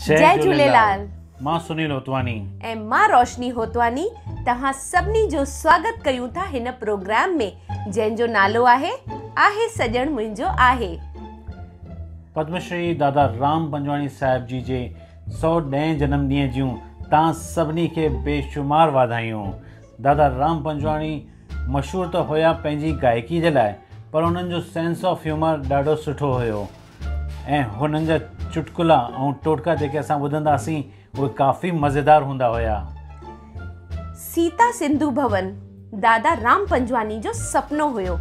जय झूलेलाल। मां सुनील होतवानी ऐं मां रोशनी होतवानी तव्हां सभिनी जो स्वागत कयूं था हिन प्रोग्राम में जंहिंजो नालो आहे सजण मुंहिंजो आहे। पद्मश्री दादा राम पंजवाणी साहिब जी जे 110 जन्मॾींहं जूं तव्हां सभिनी खे बेशुमार वाधायूं। दादा राम पंजवाणी मशहूरु त हुया पंहिंजी गायकी जे लाइ, पर हुननि जो सेंस ऑफ ह्यूमर ॾाढो सुठो हुयो ऐं हुननि जा चुटकुला ऐं टोटका जेके असां ॿुधंदासीं उहे काफ़ी मज़ेदार हूंदा हुया। सीता सिंधु भवन दादा राम पंजवानी जो सपनो हुयो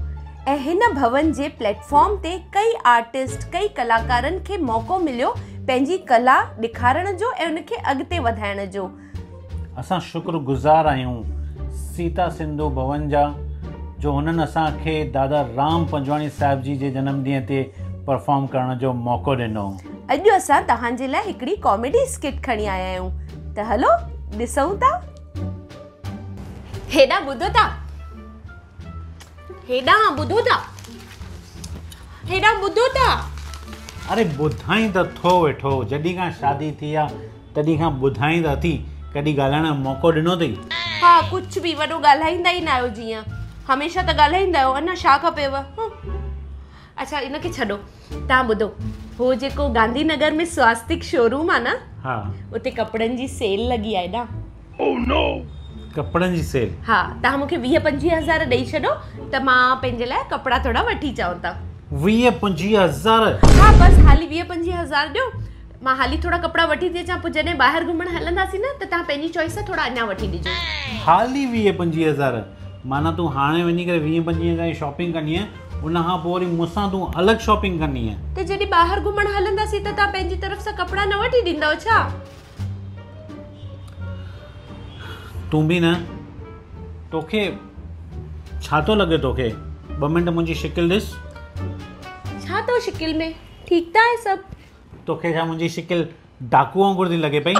ऐं हिन भवन जे प्लेटफॉर्म ते कई आर्टिस्ट कई कलाकारनि खे मौक़ो मिलियो पंहिंजी कला ॾेखारण जो ऐं उनखे अॻिते वधाइण जो। असां शुक्रगुज़ार आहियूं सीता सिंधु भवन जा जो हुननि असांखे दादा राम पंजवाणी साहिब जी जे जनमॾींहं ते परफॉर्म करण जो मौक़ो ॾिनो। अॼु असां तव्हांजे लाइ हिकिड़ी कॉमेडी स्किट खणी आया आहियूं, त हलो ॾिसूं था। हेॾा ॿुधो था, हेॾा ॿुधो था, हेॾा ॿुधो था। अरे ॿुधाई त थो वेठो, जॾहिं खां शादी थी आहे तॾहिं खां ॿुधाई त थी, कॾहिं ॻाल्हाइण जो मौक़ो ॾिनो अथई? हा, कुझु बि वॾो ॻाल्हाईंदा ई न आहियो, जीअं हमेशह त ॻाल्हाईंदा आहियो, अञा छा खपेव। अच्छा इनखे छॾो, तव्हां ॿुधो, हो जेको गांधी नगर में स्वास्तिक शोरूम आहे न, हा उते कपिड़नि जी सेल लॻी आहे ना। ओह नो, कपिड़नि जी सेल? हा, तव्हां मूंखे 20-25 हज़ार ॾेई छॾो त मां पंहिंजे लाइ कपिड़ा थोरा वठी अचांव था। 20-25 हज़ार? हा बसि हाली 20-25 हज़ार ॾियो, मां हाली थोरा कपिड़ा वठी थी अचां, पोइ जॾहिं ॿाहिरि घुमण हलंदासीं न त तव्हां पंहिंजी चॉइस सां थोरा अञा वठी ॾिजो। हाली 20-25 हज़ार? माना तूं हाणे वञी करे 20-25 हज़ार जी शॉपिंग करणी आहे, उनखां पोइ वरी मूंसां तूं अलॻि शॉपिंग करणी आहे? त जॾहिं ॿाहिरि घुमण हलंदासीं त तव्हां पंहिंजी तरफ़ सां कपिड़ा न वठी ॾींदव छा? तूं बि न, तोखे छा थो लॻे? तोखे 2 मिंट मुंहिंजी शिकिल ॾिस। छा तो शिकिल में? ठीकु त आहे सभु। तोखे छा मुंहिंजी शिकिल डाकू वांगुरु थी लॻे पई?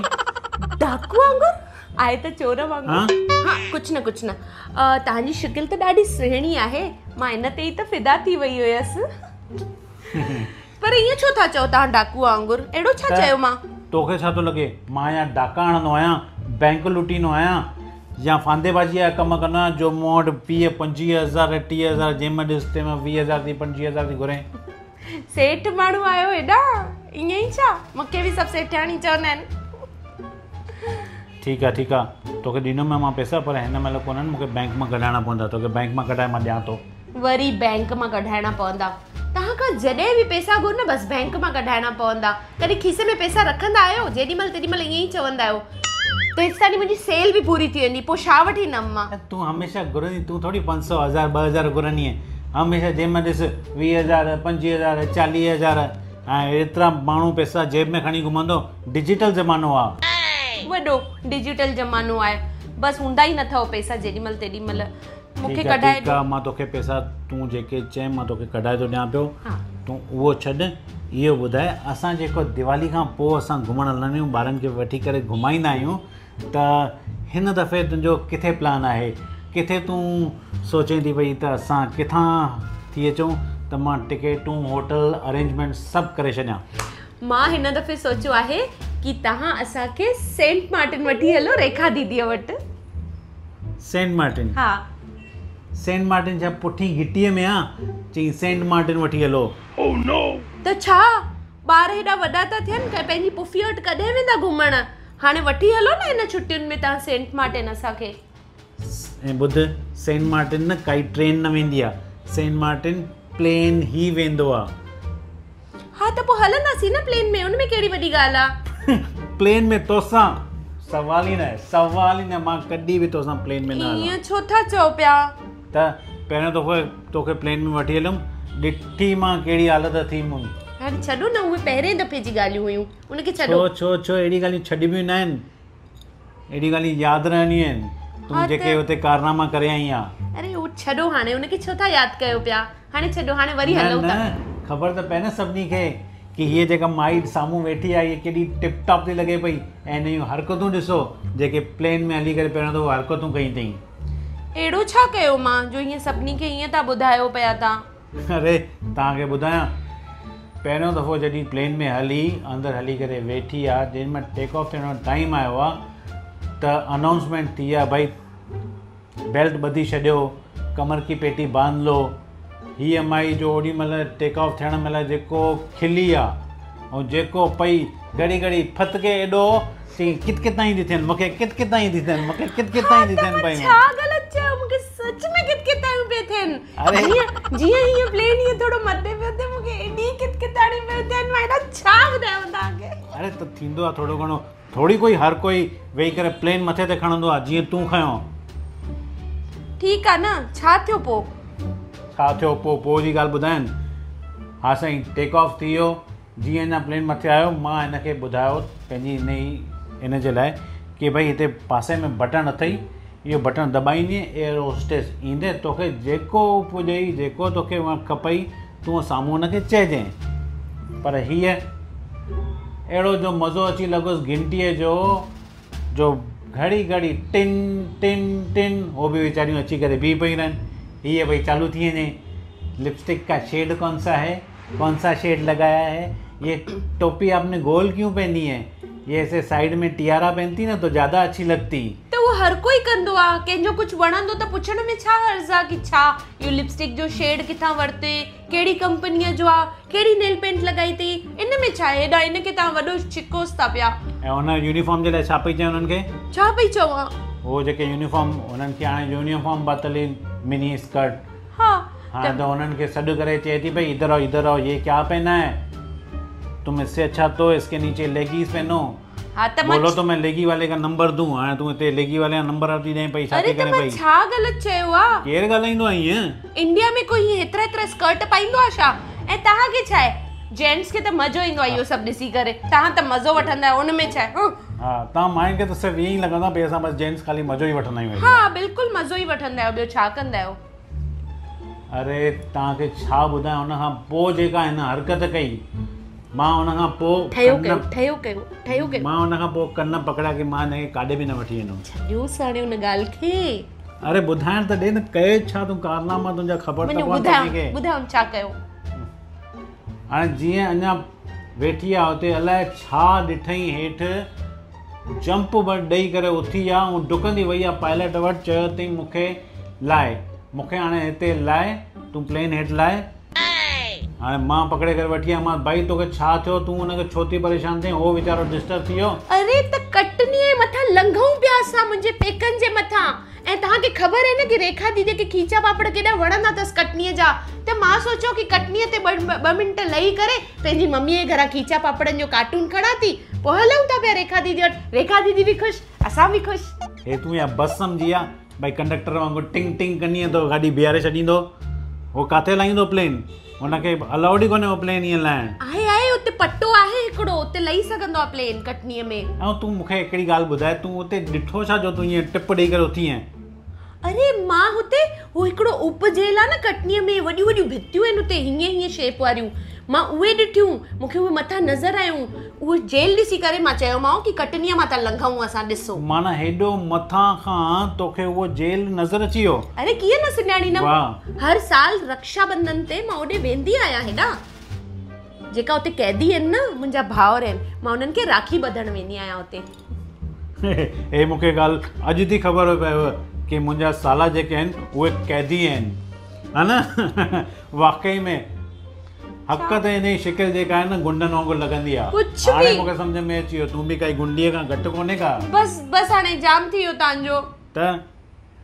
डाकू वांगुरु? आहे त चोर वांगुरु। हा कुझु न, तव्हांजी शिकिल त ॾाढी सुहिणी आहे, मां इन ते ई त फिदा थी वई हुयसि। पर ईअं छो था चओ तव्हां डाकू वांगुरु? अहिड़ो छा चयो मां? तोखे छा थो लॻे मां या डाका हणंदो आहियां, बैंक लुटींदो आहियां, या फांदेबाजी जा कम कंदो आहियां जो मूं वटि 20-25 हज़ार 30 हज़ार जंहिं महिल ॾिस तंहिं महिल 20 हज़ार थी 25 हज़ार थी घुरे? सेठ माण्हू आयो हेॾा, ईअं ई छा? मूंखे बि सभु सेठाणी चवंदा आहिनि। ठीकु आहे, तोखे ॾींदुमि मां पैसा, पर हिन महिल कोन्हनि, मूंखे बैंक मां कढाइणा पवंदा। तोखे बैंक मां कढाए मां ॾियां थो। वरी बैंक मां कढाइणा पवंदा? तव्हां खां जॾहिं बि पैसा घुर न बसि बैंक मां कढाइणा पवंदा। कॾहिं खीसे में पैसा रखंदा आहियो? जेॾीमहिल तेॾीमहिल ईअं ई चवंदा आहियो। तेसिताईं मुंहिंजी सेल बि पूरी थी वेंदी, पोइ छा वठी ईंदमि मां? तूं हमेशह घुरंदी, तूं थोरी 500 1000 2000 घुरंदी आहीं। हमेशह जंहिं महिल ॾिस 20 हज़ार 25 हज़ार 40 हज़ार, ऐं एतिरा माण्हू पैसा जेब में खणी घुमंदो। डिजिटल ज़मानो आहे, वॾो डिजिटल ज़मानो आहे, बसि हूंदा ई नथव पैसा जेॾीमहिल तेॾीमहिल। मूंखे कढाए ॾियो। मां तोखे पैसा तूं जेके चए मां तोखे कढाए थो ॾियां पियो। तूं उहो छॾ, इहो ॿुधाए, असां जेको दिवाली खां पोइ असां घुमणु हलंदा आहियूं, ॿारनि खे वठी करे घुमाईंदा आहियूं, त हिन दफ़े तुंहिंजो किथे प्लान आहे? किथे तूं सोचे थी भई त असां किथां थी अचूं त मां टिकेटूं होटल अरेंजमेंट सभु करे छॾियां? मां हिन दफ़े सोचियो आहे कि तव्हां असांखे सेंट मार्टिन वठी हलो, रेखा दीदीअ वटि। Saint Martin? हा। सेंट मार्टिन छा पुठी घिटीअ में आहे? चई सेंट मार्टिन वठी हलो। ओह नो, त छा ॿार हेॾा वॾा था थियनि, पंहिंजी पुफीअ वटि कॾहिं वेंदा घुमण? हाणे वठी हलो न हिन छुट्टियुनि में तव्हां सेंट मार्टिन असांखे। ऐं ॿुध, सेंट मार्टिन न काई ट्रेन न वेंदी आहे, सेंट मार्टिन प्लेन ई वेंदो आहे। हा त पोइ हलंदासीं न प्लेन में, उनमें कहिड़ी वॾी ॻाल्हि आहे? प्लेन में तोसां सवाल ई न, मां कॾहिं बि तोसां प्लेन में न हलां। ईअं छो था चओ पिया? त पहिरियों दफ़ो तोखे प्लेन में वठी हलुमि, ॾिठी मां कहिड़ी हालत थी मुंहिंजी। हाणे छॾो न, उहे पहिरें दफ़े जी ॻाल्हियूं हुयूं, उनखे छॾो। छो अहिड़ी ॻाल्हियूं छॾिबियूं न आहिनि, अहिड़ी ॻाल्हियूं यादि रहंदियूं आहिनि, तूं जेके हुते कारनामा करे आई आहे। अरे उहो छॾो, हाणे उनखे छो था यादि कयो पिया? हाणे छॾो, हाणे वरी हलूं था। ख़बर त पए न सभिनी खे कि हीअ जेका माई साम्हूं वेठी आहे, हीअ केॾी टिप टॉप थी लॻे पई, ऐं हिन जूं हरकतूं ॾिसो जेके प्लेन में हली करे पहिरियों दफ़ो हरकतूं कई अथई। अहिड़ो छा कयो मां जो हीअं सभिनी खे हीअं था ॿुधायो पिया तव्हां? अरे तव्हांखे ॿुधायां, पहिरियों दफ़ो जॾहिं प्लेन में हली अंदरि हली करे वेठी आहे, जेॾी महिल टेक ऑफ थियण जो टाइम आयो आहे त अनाउंसमेंट थी आहे भई बेल्ट ॿधी छॾियो, कमर की पेटी बांध लो। हीअ माई जो ओॾी महिल टेक ऑफ थियण महिल जेको खिली आहे ऐं जेको पई घड़ी घड़ी फतके एॾो कितकिताईं थी थियनि, मूंखे कितकिताईं थी थियनि, मूंखे कितकिताईं थी थियनि पयूं। छा ग़लति चयो, मूंखे सच में कितकितायूं पिए थियनि। अरे जीअं हीअ प्लेन हीअ थोरो मथे पियो थिए, मूंखे एॾी कितकिताणी पियो थियनि, मां हेॾा छा ॿुधायांव तव्हांखे। अरे त थींदो आहे थोरो घणो, थोरी कोई हर कोई वेही करे प्लेन मथे ते खणंदो आहे जीअं तूं खयों। ठीकु आहे न, छा थियो पोइ? छा थियो पोइ जी ॻाल्हि ॿुधाइनि। हा साईं, टेक ऑफ थी वियो, जीअं अञा प्लेन मथे आयो मां हिनखे ॿुधायो पंहिंजी इन जे लाइ कि भई हिते पासे में बटन अथई, इहो बटन दॿाईंदी एयर होस्टेस ईंदे तोखे जेको पुॼई, जेको तोखे खपई तूं साम्हूं हुनखे चइजांइ। पर हीअ अहिड़ो जो मज़ो अची लॻोसि घंटीअ जो घड़ी घड़ी टिन टिन टिन, हो बि वीचारियूं अची करे बीह पई रहनि। हीअ भई चालू थी वञे, लिपस्टिक का शेड कौन सा है, कौन सा शेड लगाया है, ये टोपी आपने गोल क्यों पहनी है, ये ऐसे साइड में टियारा पहनती ना तो ज़्यादा अच्छी लगती। त उहो हर कोई कंदो आहे, कंहिंजो कुझु वणंदो त पुछण में छा हर्ज़ आहे कि छा इहो लिपस्टिक जो शेड किथां वरिते, कहिड़ी कंपनीअ जो आहे, कहिड़ी नेल पेंट लॻाई अथई, इन में छा आहे? हेॾा इनखे तव्हां वॾो छिकोसि था पिया। ऐं हुन यूनिफॉर्म जे लाइ छा पई चए हुननि खे? छा पई चवां? उहो जेके यूनिफॉर्म हुननि खे हाणे यूनिफॉर्म पातली मिनी स्कर्ट, हाँ तो उन्होंने के सड करे चए थी भाई इधर आओ, ये क्या पहना है, तुम इससे अच्छा तो इसके नीचे लेगीज पहनो। हाँ तो बोलो तो मैं लेगी वाले का नंबर दूं। हाँ तू इते लेगी वाले का नंबर आती दे पैसा के करे भाई। छा गलत चयो आ? केर ॻाल्हाईंदो आहे ईअं? इंडिया में कोई हेतिरा स्कर्ट पाईंदो आहे छा? ऐं तव्हां खे छा आहे, जेंट्स खे त मज़ो ईंदो आहे इहो सभु ॾिसी करे, तव्हां त मज़ो वठंदा आहियो, उन में छा आहे? हा तव्हां माइन खे त सिर्फ़ु ईअं ई लॻंदो आहे भई असां बसि जेंट्स ख़ाली मज़ो ई वठंदा आहियूं। हा बिल्कुलु मज़ो ई वठंदा आहियो, ॿियो छा कंदा आहियो? अरे तव्हांखे छा ॿुधायां, हुन खां पोइ जेका हिन हरकत कई, मां हुन खां पोइ ठहियो कयो मां हुन खां पोइ कन पकड़िया कि मां हिनखे काॾे बि न वठी वेंदुमि। छॾियो हाणे हुन ॻाल्हि खे। अरे ॿुधाइण त ॾे न, कयो छा तूं कारनामा तुंहिंजा ख़बर त पवंदी। ॿुधायो छा कयो? हाणे जीअं अञा वेठी आहे हुते, अलाए छा ॾिठई हेठि, जंप ॾेई करे उथी आहे ऐं डुकंदी वई आहे पायलट वटि, चयो अथई मूंखे लाइ, मूंखे हाणे हिते लाइ, तूं प्लेन हेठि लाइ। हाणे मां पकड़े करे वठी आयमि, मां भाई तोखे छा थियो, तूं हुनखे छो थी परेशान थिए, उहो वीचारो डिस्टर्ब थी वियो। अरे त कटनीअ जे मथां लंघूं पिया असां, मुंहिंजे पेकनि जे मथां, ऐं तव्हांखे ख़बर आहे न कि रेखा दीदी खे खीचा पापड़ केॾा वणंदा अथसि कटनीअ जा, त मां सोचियो कि कटनीअ ते ॿ मिंट लही करे पंहिंजी मम्मीअ जे घरां खीचा पापड़नि जो कार्टून खणा थी, पोइ हलूं था पिया रेखा दीदी वटि। रेखा दीदी बि ख़ुशि, असां बि ख़ुशि। हे तूं या बस सम्झी आहे भई कंडक्टर वांगुरु टिंग टिंग कंदी तो गाॾी बीहारे छॾींदो, उहो किथे लाहींदो प्लेन, हुनखे अलाउड ई कोन्हे उहो प्लेन ईअं लाहिण। आहे उते पट्टो आहे हिकिड़ो, उते लही सघंदो आहे प्लेन कटनीअ में। ऐं तूं मूंखे हिकिड़ी ॻाल्हि ॿुधाए, तूं उते ॾिठो छा जो तूं ईअं टिप ॾेई करे उथी आहीं? अरे मां हुते हू हिकिड़ो उप जेल आहे न कटनीअ में, वॾियूं वॾियूं भितियूं आहिनि हुते हीअं शेप वारियूं, मां उहे ॾिठियूं, मूंखे उहे मथां नज़र आयूं, उहे जेल ॾिसी करे मां चयोमांव कि कटनीअ मां था लंघूं असां, ॾिसो। माना हेॾो मथां खां तोखे उहो जेल नज़र अची वियो? अरे कीअं न सुञाणींदमि, हर साल रक्षाबंधन ते मां ओॾे वेंदी आहियां, हेॾा जेका उते कैदी आहिनि न, मुंहिंजा भाउर आहिनि, मां उन्हनि खे राखी ॿधण वेंदी आहियां उते। हे मूंखे ॻाल्हि अॼु थी ख़बर पयव कि मुंहिंजा साला जेके आहिनि उहे कैदी आहिनि, हा न? वाकई में हक़ ते हिन जी शिकिल जेका आहे न गुंडनि वांगुरु लॻंदी आहे। हाणे मूंखे सम्झ में अची वियो, तूं बि काई गुंडीअ खां घटि कोन्हे का। बस हाणे जाम थी वियो तव्हांजो। त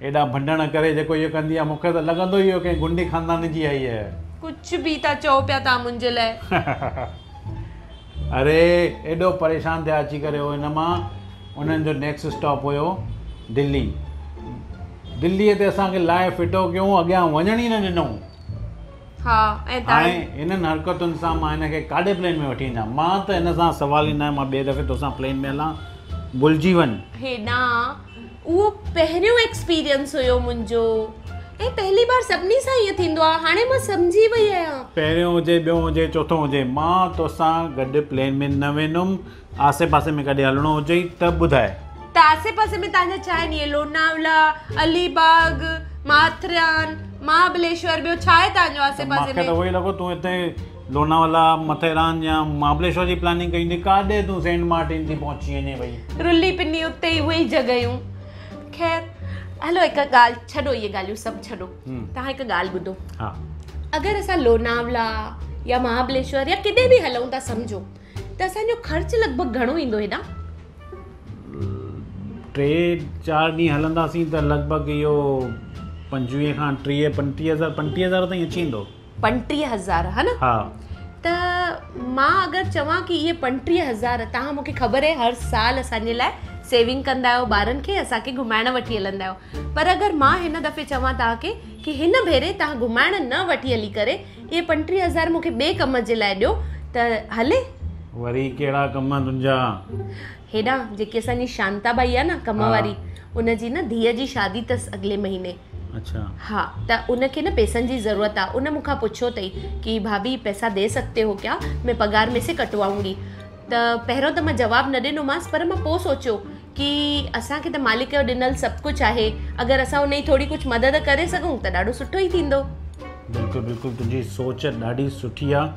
एॾा भंडण करे जेको इहो कंदी आहे, मूंखे त लॻंदो ई हो कि गुंडी खानदान जी आई आहे। कुझु बि था चओ पिया तव्हां मुंहिंजे लाइ। अरे एॾो परेशान थिया अची करे हो, हिन मां उन्हनि जो नेक्स्ट स्टॉप हुयो दिल्ली। दिल्लीअ ते असांखे लाइ फिटो कयूं, अॻियां वञण ई न ॾिनऊं। हाणे हिननि हरकतुनि सां मां हिनखे काॾे प्लेन में वठी ईंदा, मां त हिन सां सवाल ई न आहे, मां ॿिए दफ़े तोसां प्लेन में हलां, भुलिजी वञ। हेॾा उहो पहिरियों एक्सपीरियंस हुयो मुंहिंजो, ऐं पहली बार सभिनी सां ईअं थींदो आहे, हाणे मां सम्झी वई आहियां। पहिरियों हुजे, ॿियों हुजे, चोथों हुजे, मां तोसां गॾु प्लेन में न वेंदुमि। आसे पासे में कॾहिं हलणो हुजे त ॿुधाए। त आसे पासे में तव्हांजा छा आहिनि? लोनावला, अलीबाग, माथेरान, महाबलेश्वर, ॿियो छा आहे तव्हांजो आसे पासे में? मूंखे त उहो ई लॻो तूं हिते लोनावाला माथेरान या महाबलेश्वर जी प्लानिंग कई थी, काॾे तूं सेंट मार्टिन थी पहुची वञे भई? रुली पिनी उते ई उहे ई जॻहियूं। ख़ैर हलो हिकु ॻाल्हि छॾो, इहे ॻाल्हियूं सभु छॾो, तव्हां हिकु ॻाल्हि ॿुधो। हा, अगरि असां लोनावला या महाबलेश्वर या किथे बि हलूं था सम्झो, त असांजो ख़र्चु लॻभॻि घणो ईंदो हेॾां? 3-4 ॾींहं हलंदासीं त लॻभॻि इहो 25 खां 35,000 ताईं अची वेंदो। 35,000 हा न? हा। त मां अगरि चवां कि इहे 35,000 तव्हां मूंखे ख़बर आहे हर साल असांजे लाइ सेविंग कंदा आहियो, ॿारनि खे असांखे घुमाइण वठी हलंदा आहियो, पर अगरि मां हिन दफ़े चवां तव्हांखे कि हिन भेरे तव्हां घुमाइण न वठी हली करे इहे 35,000 मूंखे ॿिए कम जे लाइ ॾियो त हले? वरी कहिड़ा कम तुंहिंजा? हेॾां जेकी असांजी शांताबाई आहे न कम वारी, उनजी न धीअ जी शादी अथसि अॻिले महीने। अच्छा। हाँ, त उनखे न पैसनि जी ज़रूरत आहे। उन मूंखां पुछो अथई कि भाभी पैसा दे सकते हो क्या, मैं पगार में से कटवाऊंगी। त पहिरियों त मां जवाबु न ॾिनोमांसि, पर मां पोइ सोचियो कि असांखे त मालिक जो ॾिनल सभु कुझु आहे, अगरि असां उन जी थोरी कुझु मदद करे सघूं त ॾाढो सुठो ई थींदो। बिल्कुलु बिल्कुलु, तुंहिंजी सोच ॾाढी सुठी आहे,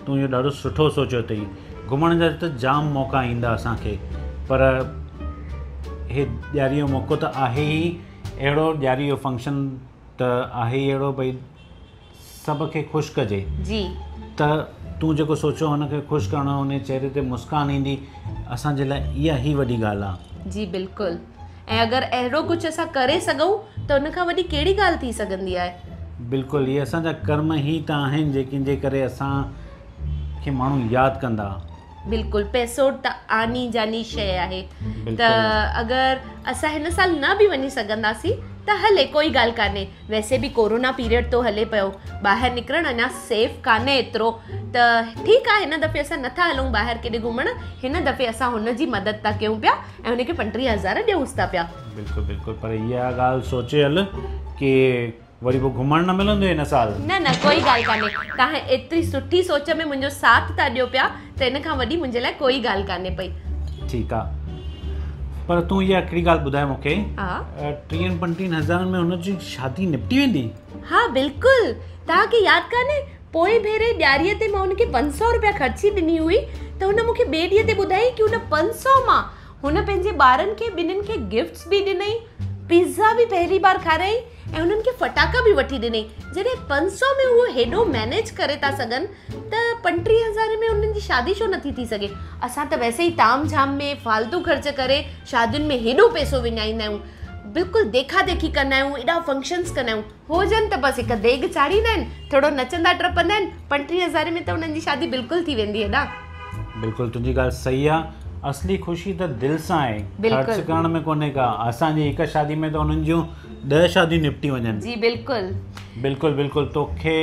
तूं इहो ॾाढो सुठो सोचियो अथई। घुमण जा त जाम मौक़ा ईंदा असांखे, पर हे ॾियारी जो मौक़ो त आहे ई अहिड़ो, ॾियारी जो फंक्शन त आहे ई अहिड़ो भई सभ खे ख़ुशि कजे। जी। त तूं जेको सोचियो हुनखे ख़ुशि करणो, हुन चेहरे ते मुस्कान ईंदी, असांजे लाइ इहा ई वॾी ॻाल्हि आहे। जी बिल्कुलु। ऐं अगरि अहिड़ो कुझु असां करे सघूं त उन खां वॾी कहिड़ी ॻाल्हि थी सघंदी आहे? बिल्कुलु, इहे असांजा कर्म ई त आहिनि जंहिंजे करे असांखे माण्हू यादि कंदा। बिल्कुलु, पैसो त आनी जानी शइ आहे, त अगरि असां हिन साल न बि वञी सघंदासीं त हले, कोई ॻाल्हि कान्हे। वैसे बि कोरोना पीरियड थो हले पियो, ॿाहिरि निकिरणु अञा सेफ कान्हे एतिरो, त ठीकु आहे हिन दफ़े असां नथा हलूं ॿाहिरि केॾे घुमणु, हिन दफ़े असां हुनजी मदद था कयूं पिया ऐं हुनखे 35,000 ॾियूंसि था पिया। बिल्कुलु बिल्कुलु, पर इहा ॻाल्हि सोचे हल कि वरी पोइ घुमणु न मिलंदो हिन साल। न कोई ॻाल्हि कान्हे, तव्हां एतिरी सुठी सोच में मुंहिंजो साथ था ॾियो पिया त हिन खां वॾी मुंहिंजे लाइ कोई ॻाल्हि कान्हे पई। ठीकु आहे, पर तूं इहा हिकिड़ी ॻाल्हि ॿुधाए मूंखे, 30-35,000 में हुनजी शादी निपटी वेंदी? हा बिल्कुलु, तव्हांखे यादि कान्हे पोइ भेरे ॾियारीअ ते मां हुनखे 500 रुपया ख़र्ची ॾिनी हुई, त हुन मूंखे ॿिए ॾींहं ते ॿुधाई कि हुन 500 मां हुन पंहिंजे ॿारनि खे ॿिन्हिनि खे गिफ्ट्स बि ॾिनई, पिज़्ज़ा बि पहिरीं बार खाराई ऐं हुननि खे फटाका बि वठी ॾिनई। जॾहिं 500 में उहो हेॾो मैनेज करे था सघनि त 35,000 में हुननि जी शादी छो नथी थी सघे? असां त वैसे ई ताम झाम में फालतू ख़र्च करे शादियुनि में हेॾो पैसो विञाईंदा आहियूं, बिल्कुलु देखा देखी कंदा आहियूं, एॾा फंक्शन्स कंदा आहियूं, हुजनि त बसि हिकु देॻ चाढ़ींदा आहिनि, थोरो नचंदा टपंदा आहिनि, 35,000 में त हुननि जी शादी बिल्कुलु थी वेंदी है ना। बिल्कुलु, तुंहिंजी ॻाल्हि सही आहे। असली ख़ुशी त दिलि सां आहे, ख़र्च करण में कोन्हे का। असांजी हिकु शादी में त हुननि जूं 10 शादियूं निपटी वञनि। जी बिल्कुलु बिल्कुलु बिल्कुलु, तोखे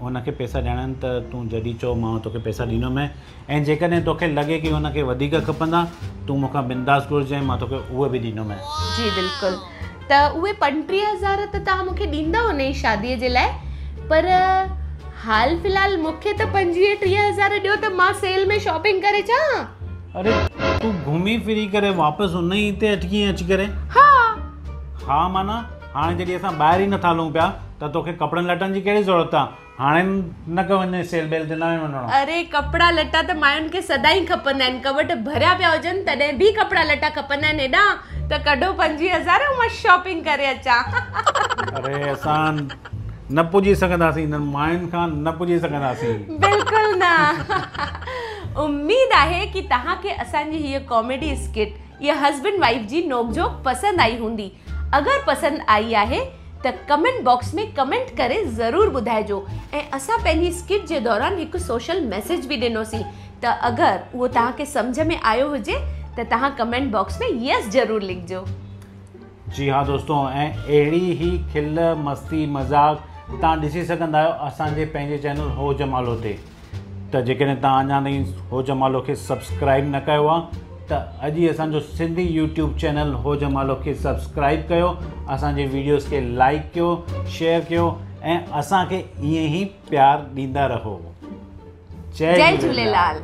हुनखे पैसा ॾियणा आहिनि त तूं जॾहिं चओ मां तोखे पैसा ॾींदुमि, ऐं जेकॾहिं तोखे लॻे कि हुनखे वधीक खपंदा तूं मूंखां बिंदास घुरिजांइ, मां तोखे उहे बि ॾींदुमि। जी बिल्कुलु, त उहे 35,000 त तव्हां मूंखे ॾींदा हुन जी शादीअ जे लाइ, पर हाल फ़िलहाल मूंखे त 25-30,000 ॾियो त मां सेल में शॉपिंग करे अचां। अरे तूं घुमी फिरी करे वापसि उन ई ते अची करे? हा माना हाणे जॾहिं असां ॿाहिरि ई नथा हलूं पिया त तोखे कपिड़नि लटनि जी कहिड़ी ज़रूरत आहे? हाणे न क वञे सेल बेल ते न वञणो। अरे कपिड़ा लटा त मायुनि खे सदाई खपंदा आहिनि, कबट भरिया पिया हुजनि तॾहिं बि कपिड़ा लटा खपंदा आहिनि हेॾा, त कढो 25,000 मां शॉपिंग करे अचां। अरे असां न पुॼी सघंदासीं, हिननि मायुनि खां न पुॼी सघंदासीं। बिल्कुलु न। उम्मीद आहे कि तव्हांखे असांजी हीअ कॉमेडी स्किट, इहा हस्बैंड वाइफ जी नोकझोक पसंदि आई हूंदी। अगरि पसंदि आई आहे त कमेंट बॉक्स में कमेंट करे ज़रूरु ॿुधाइजो, ऐं असां पंहिंजी स्किट जे दौरान हिकु सोशल मैसेज बि ॾिनोसीं, त अगरि उहो तव्हांखे सम्झ में आयो हुजे त तव्हां कमेंट बॉक्स में यस ज़रूरु लिखिजो। जी हा दोस्तों, ऐं अहिड़ी ई खिल मस्ती मज़ाक तव्हां ॾिसी सघंदा आहियो असांजे पंहिंजे चैनल हो जमालो ते। त जेकॾहिं तव्हां अञा ताईं हो जमालो खे सब्सक्राइब न कयो आहे त अॼु ई असांजो सिंधी यूट्यूब चैनल हो जमालो खे सब्सक्राइब कयो, असांजे वीडियोस खे लाइक कयो, शेयर कयो ऐं असांखे ईअं ई प्यार ॾींदा रहो। जय झूलेलाल।